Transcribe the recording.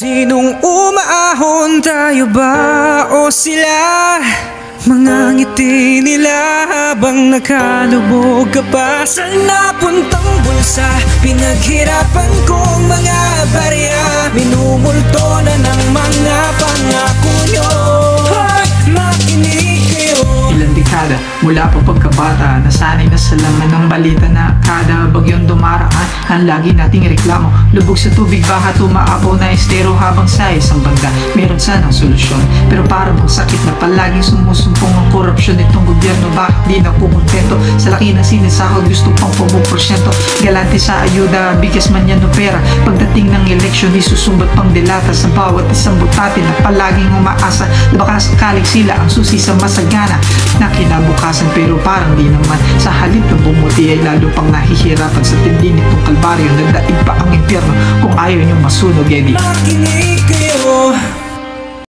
Sinong umaahon, tayo ba o sila? Mga ngiti nila habang nakalubog ka pa sa napuntang bulsa. Pinaghirapan kong mga barya, minumulto na ng mga pangako nyo. Hoy, makinig kayo. Ilang dekada mula pa pagkabata, nasanay na sa laman ng balita na kada bagyong dumaraan ang lagi nating reklamo. Lubog sa tubig, baha, tumaapaw na estero, habang sa isang banda meron sanang solusyon. Pero para bang sakit na palaging sumusumpong ang korupsyon nitong gobyerno. Bakit di na kumontento sa laki na sinisahod, gusto pang pumuporsyento. Galante sa ayuda, bigas man yan o pera. Pagdating ng eleksyon, isusumbat pang delata sa bawat isang butati na palaging umaasa na baka sakaling sila ang susi sa masagana na kinabukasan. Pero parang di naman, sa halip na bumuti ay lalo pang nahihirapan sa tindi nitong kalbaryo. Nagdaig pa ang impyerno kung ayaw niyong masunog, edi Makinig